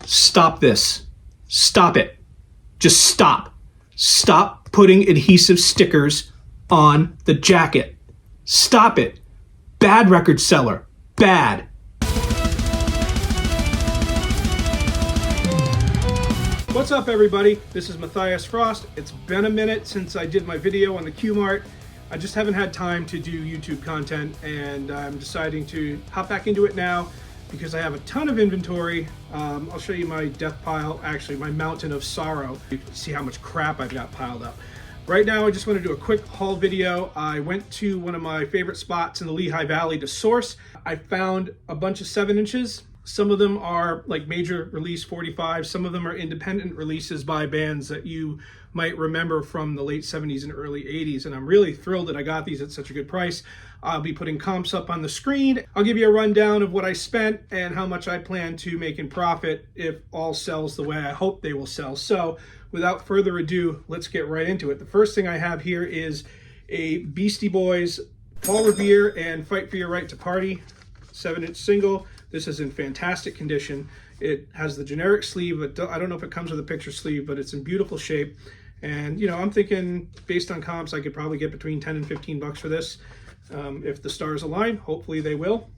Stop this. Stop it. Just stop. Stop putting adhesive stickers on the jacket. Stop it. Bad record seller. Bad. What's up, everybody? This is Matthias Frost. It's been a minute since I did my video on the Q-Mart. I just haven't had time to do YouTube content, and I'm deciding to hop back into it now because I have a ton of inventory. I'll show you my death pile, actually my mountain of sorrow. You can see how much crap I've got piled up. Right now, I just want to do a quick haul video. I went to one of my favorite spots in the Lehigh Valley to source. I found a bunch of 7 inches. Some of them are like major release 45. Some of them are independent releases by bands that you might remember from the late 70s and early 80s. And I'm really thrilled that I got these at such a good price. I'll be putting comps up on the screen. I'll give you a rundown of what I spent and how much I plan to make in profit if all sells the way I hope they will sell. So without further ado, let's get right into it. The first thing I have here is a Beastie Boys Paul Revere and Fight for Your Right to Party 7-inch single. This is in fantastic condition. It has the generic sleeve, but I don't know if it comes with a picture sleeve, but it's in beautiful shape. And you know, I'm thinking based on comps, I could probably get between 10 and 15 bucks for this. If the stars align, hopefully they will.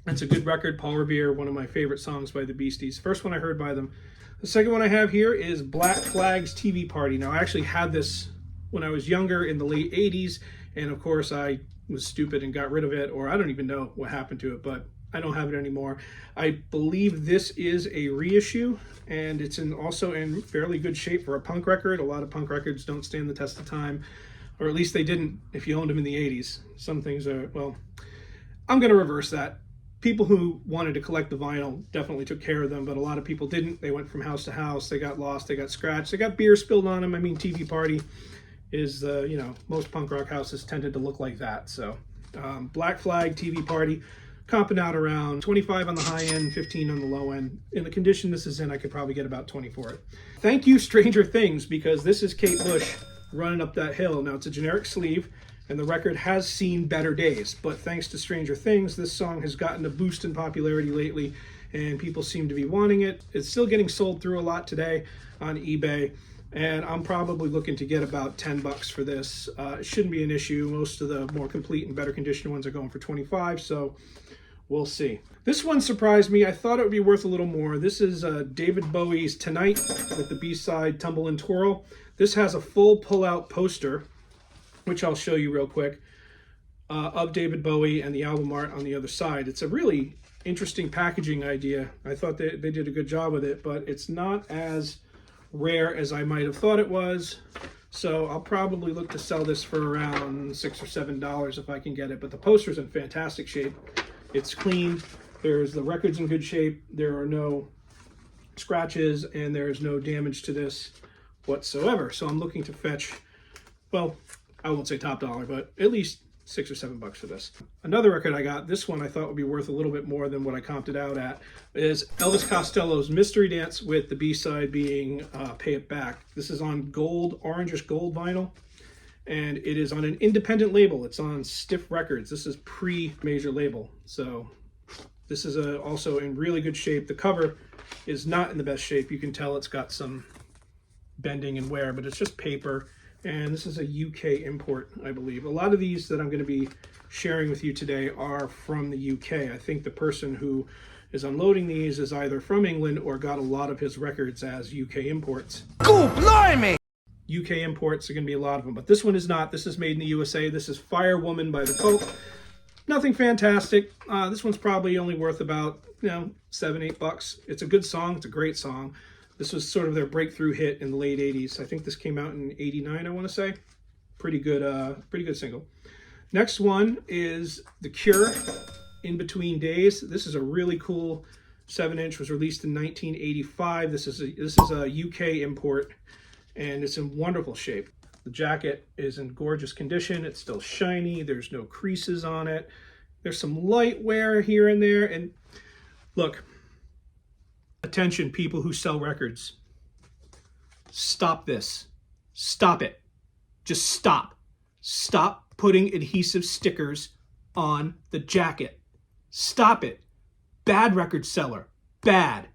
It's a good record. Paul Revere, one of my favorite songs by the Beasties. First one I heard by them. The second one I have here is Black Flag's TV Party. Now, I actually had this when I was younger in the late 80s, and of course I was stupid and got rid of it, or I don't even know what happened to it, but I don't have it anymore. I believe this is a reissue, and it's also in fairly good shape for a punk record. A lot of punk records don't stand the test of time, or at least they didn't if you owned them in the 80s. Some things are, well, I'm going to reverse that. People who wanted to collect the vinyl definitely took care of them, but a lot of people didn't. They went from house to house. They got lost. They got scratched. They got beer spilled on them. I mean, TV Party is, you know, most punk rock houses tended to look like that. So Black Flag TV Party, comping out around 25 on the high end, 15 on the low end. In the condition this is in, I could probably get about 20 for it. Thank you, Stranger Things, because this is Kate Bush running up that hill. Now, it's a generic sleeve, and the record has seen better days, but thanks to Stranger Things, this song has gotten a boost in popularity lately, and people seem to be wanting it. It's still getting sold through a lot today on eBay, and I'm probably looking to get about 10 bucks for this. It shouldn't be an issue. Most of the more complete and better conditioned ones are going for 25, so we'll see. This one surprised me. I thought it would be worth a little more. This is David Bowie's Tonight with the B-side Tumble and Twirl. This has a full pull-out poster, which I'll show you real quick, of David Bowie and the album art on the other side. It's a really interesting packaging idea. I thought they did a good job with it, but it's not as rare as I might have thought it was. So I'll probably look to sell this for around $6 or $7 if I can get it. But the poster's in fantastic shape. It's clean. The record's in good shape. There are no scratches and there's no damage to this whatsoever. So I'm looking to fetch, well, I won't say top dollar, but at least $6 or $7 for this. Another record I got, this one I thought would be worth a little bit more than what I comped it out at, is Elvis Costello's Mystery Dance, with the B-side being Pay It Back. This is on gold, orangish gold vinyl, and it is on an independent label. It's on Stiff Records. This is pre-major label. So this is also in really good shape. The cover is not in the best shape. You can tell it's got some bending and wear, but it's just paper. And this is a UK import, I believe. A lot of these that I'm going to be sharing with you today are from the UK. I think the person who is unloading these is either from England or got a lot of his records as UK imports. Go blimey! UK imports are going to be a lot of them, but this one is not. This is made in the USA. This is Firewoman by the Pope. Nothing fantastic. This one's probably only worth about, you know, $7, $8. It's a good song. It's a great song. This was sort of their breakthrough hit in the late 80s. I think this came out in 89, I want to say. Pretty good single. Next one is The Cure, In Between Days. This is a really cool 7-inch, was released in 1985. This is a UK import, and it's in wonderful shape. The jacket is in gorgeous condition. It's still shiny. There's no creases on it. There's some light wear here and there. And look, attention, people who sell records. Stop this. Stop it. Just stop. Stop putting adhesive stickers on the jacket. Stop it. Bad record seller. Bad.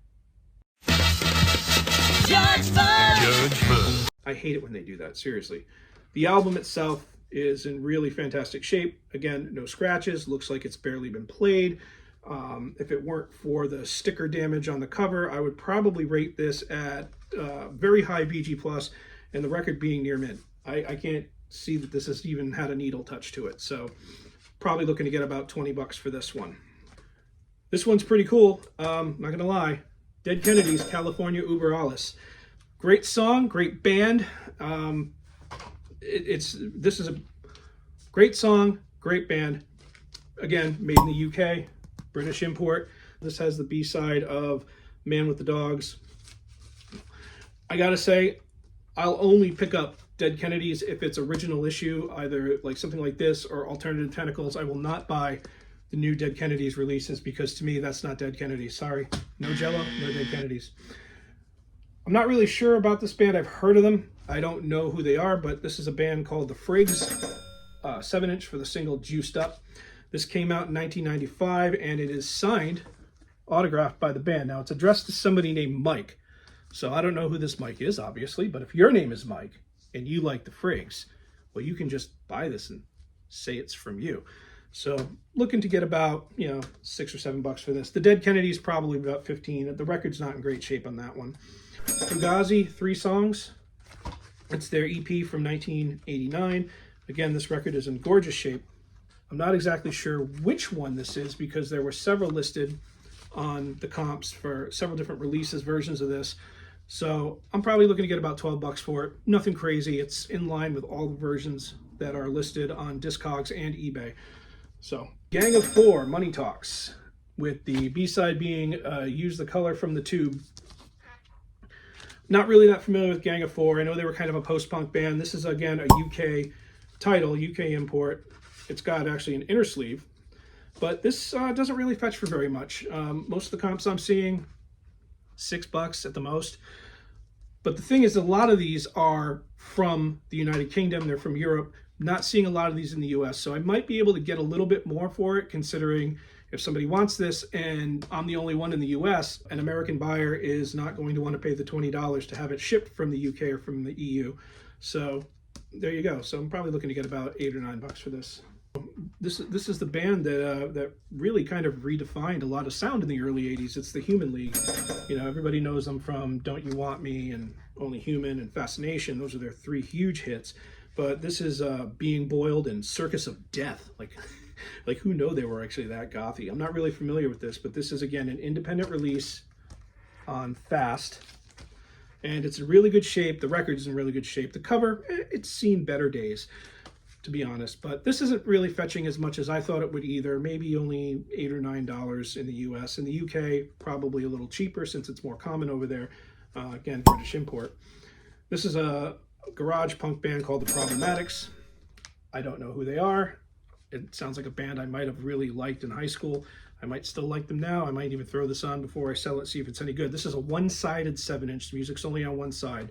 hate it when they do that, seriously. The album itself is in really fantastic shape. Again, no scratches, looks like it's barely been played. If it weren't for the sticker damage on the cover, I would probably rate this at very high VG+, and the record being near mint. I can't see that this has even had a needle touch to it, so probably looking to get about 20 bucks for this one. This one's pretty cool, not gonna lie. Dead Kennedys, California Uber Alles. Great song, great band. This is a great song, great band. Again, made in the UK, British import. This has the B-side of Man with the Dogs. I gotta say, I'll only pick up Dead Kennedys if it's original issue, either like something like this or Alternative Tentacles. I will not buy the new Dead Kennedys releases because to me, that's not Dead Kennedys. Sorry, no Jello, no Dead Kennedys. I'm not really sure about this band. I've heard of them. I don't know who they are, but this is a band called the Frigs, 7-inch for the single Juiced Up. This came out in 1995, and it is signed, autographed by the band. Now, it's addressed to somebody named Mike. So I don't know who this Mike is, obviously, but if your name is Mike and you like the Frigs, well, you can just buy this and say it's from you. So looking to get about, $6 or $7 for this. The Dead Kennedys probably about 15. The record's not in great shape on that one. Fugazi, 3 songs. It's their EP from 1989. Again, this record is in gorgeous shape. I'm not exactly sure which one this is because there were several listed on the comps for several different releases, versions of this. So I'm probably looking to get about 12 bucks for it. Nothing crazy. It's in line with all the versions that are listed on Discogs and eBay. So Gang of 4, Money Talks, with the B-side being Use the Color from the Tube. Not really that familiar with Gang of 4. I know they were kind of a post-punk band. This is, again, a UK title, UK import. It's got actually an inner sleeve, but this doesn't really fetch for very much. Most of the comps I'm seeing, $6 at the most. But the thing is, a lot of these are from the United Kingdom. They're from Europe. Not seeing a lot of these in the US, so I might be able to get a little bit more for it, considering if somebody wants this and I'm the only one in the US, an American buyer is not going to want to pay the $20 to have it shipped from the UK or from the EU. So there you go. So I'm probably looking to get about $8 or $9 for this. This is the band that really kind of redefined a lot of sound in the early 80s. It's the Human League. Everybody knows them from Don't You Want Me and Only Human and Fascination. Those are their 3 huge hits. But this is Being Boiled and Circus of Death. Like who knew they were actually that gothy? I'm not really familiar with this, but this is, again, an independent release on Fast. And it's in really good shape. The record's in really good shape. The cover, it's seen better days, to be honest. But this isn't really fetching as much as I thought it would either. Maybe only $8 or $9 in the US. In the UK, probably a little cheaper since it's more common over there. Again, British import. This is a garage punk band called The Problematics. I don't know who they are. It sounds like a band I might have really liked in high school. I might still like them now. I might even throw this on before I sell it, see if it's any good. This is a one-sided 7-inch. The music's only on one side.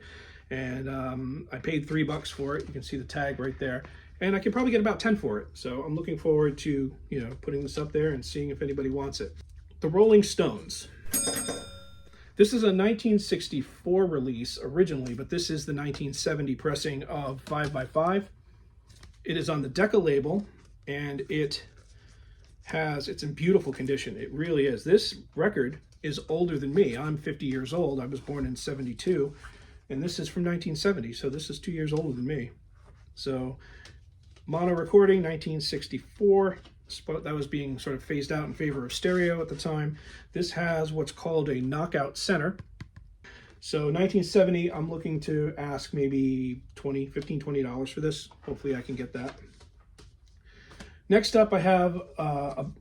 And I paid $3 for it. You can see the tag right there. And I can probably get about 10 for it. So I'm looking forward to, putting this up there and seeing if anybody wants it. The Rolling Stones. This is a 1964 release originally, but this is the 1970 pressing of 5x5. It is on the Decca label, and it's in beautiful condition. It really is. This record is older than me. I'm 50 years old. I was born in 72, and this is from 1970, so this is 2 years older than me. So mono recording, 1964. That was being sort of phased out in favor of stereo at the time. This has what's called a knockout center. So 1970, I'm looking to ask maybe $20 for this. Hopefully I can get that. Next up, I have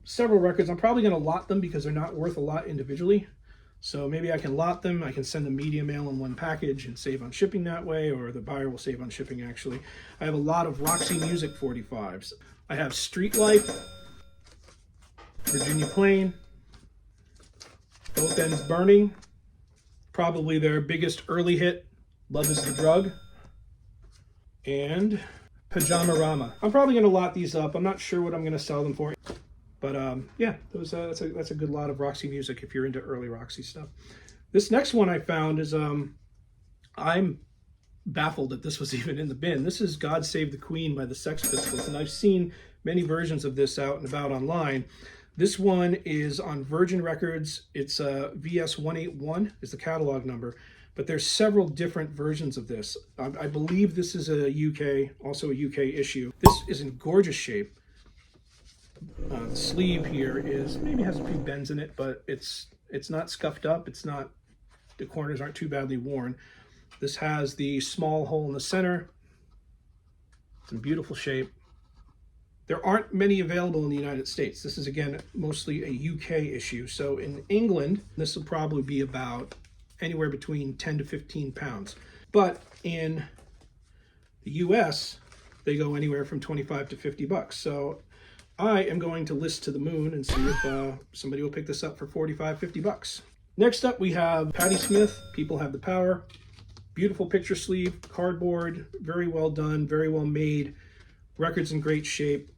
several records. I'm probably going to lot them because they're not worth a lot individually. So maybe I can lot them. I can send them media mail in one package and save on shipping that way, or the buyer will save on shipping actually. I have a lot of Roxy Music 45s. I have Street Life, Virginia Plain, Both Ends Burning, probably their biggest early hit, Love is the Drug, and Pajama Rama. I'm probably going to lot these up. I'm not sure what I'm going to sell them for. But yeah, that's a good lot of Roxy music if you're into early Roxy stuff. This next one I found is, I'm baffled that this was even in the bin. This is God Save the Queen by the Sex Pistols, and I've seen many versions of this out and about online. This one is on Virgin Records. It's VS181 is the catalog number, but there's several different versions of this. I believe this is also a UK issue. This is in gorgeous shape. The sleeve here maybe has a few bends in it, but it's not scuffed up. The corners aren't too badly worn. This has the small hole in the center. It's in beautiful shape. There aren't many available in the United States. This is, again, mostly a UK issue. So in England, this will probably be about anywhere between 10 to 15 pounds. But in the US, they go anywhere from 25 to 50 bucks. So I am going to list to the moon and see if somebody will pick this up for 45, 50 bucks. Next up, we have Patti Smith, People Have the Power. Beautiful picture sleeve, cardboard, very well done, very well made. Record's in great shape.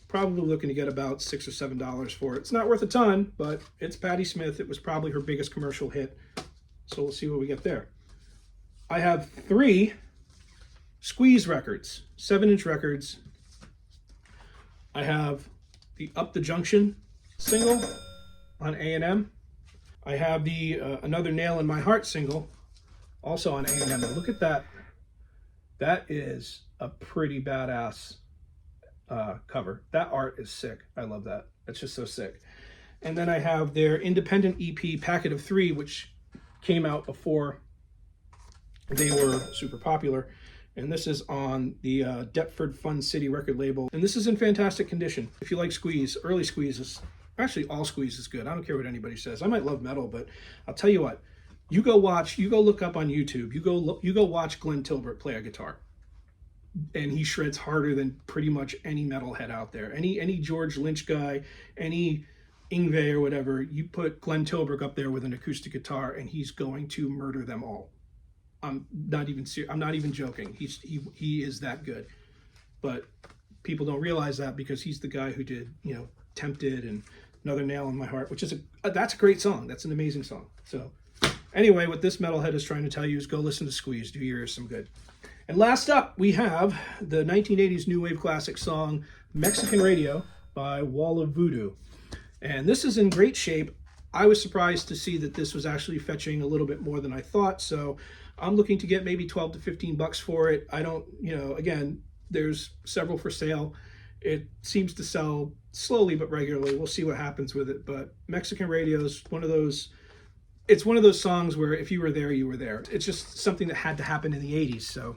Probably looking to get about $6 or $7 for it. It's not worth a ton, but it's Patti Smith. It was probably her biggest commercial hit. So we'll see what we get there. I have 3 Squeeze records, 7-inch records. I have the Up the Junction single on A&M. I have the Another Nail in My Heart single, also on A&M. Look at that. That is a pretty badass cover. That art is sick. I love that. That's just so sick. And then I have their independent EP Packet of 3, which came out before they were super popular. And this is on the Deptford Fun City record label. And this is in fantastic condition. If you like Squeeze, early Squeeze is, actually all Squeeze is good. I don't care what anybody says. I might love metal, but I'll tell you what, you go look up on YouTube, you go watch Glenn Tilbert play a guitar. And he shreds harder than pretty much any metalhead out there. Any George Lynch guy, any Yngwie or whatever, you put Glenn Tilbert up there with an acoustic guitar and he's going to murder them all. I'm not even joking. He is that good. But people don't realize that because he's the guy who did, Tempted and Another Nail in My Heart, which is that's a great song. That's an amazing song. So anyway, what this metalhead is trying to tell you is go listen to Squeeze. Do your ears some good. And last up, we have the 1980s new wave classic song Mexican Radio by Wall of Voodoo. And this is in great shape. I was surprised to see that this was actually fetching a little bit more than I thought. So I'm looking to get maybe 12 to 15 bucks for it. I don't, again, there's several for sale. It seems to sell slowly but regularly. We'll see what happens with it. But Mexican Radio is one of those songs where if you were there, you were there. It's just something that had to happen in the 80s. So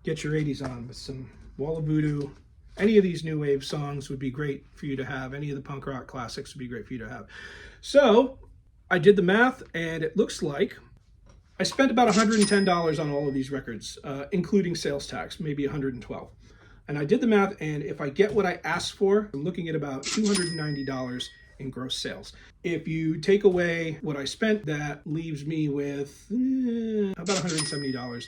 get your 80s on with some Wall of Voodoo. Any of these new wave songs would be great for you to have. Any of the punk rock classics would be great for you to have. So I did the math, and it looks like I spent about $110 on all of these records, including sales tax, maybe $112. And I did the math, and if I get what I asked for, I'm looking at about $290 in gross sales. If you take away what I spent, that leaves me with about $170.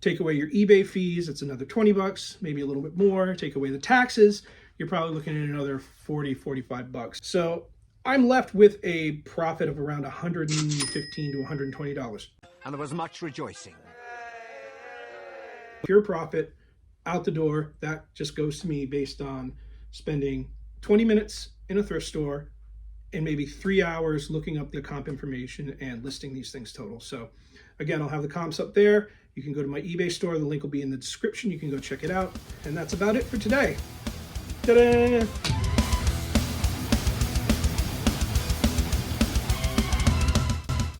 Take away your eBay fees, it's another 20 bucks, maybe a little bit more. Take away the taxes, you're probably looking at another 40, 45 bucks. So I'm left with a profit of around $115 to $120. And there was much rejoicing. Pure profit out the door. That just goes to me based on spending 20 minutes in a thrift store and maybe 3 hours looking up the comp information and listing these things total. So again, I'll have the comps up there. You can go to my eBay store. The link will be in the description. You can go check it out. And that's about it for today. Ta-da!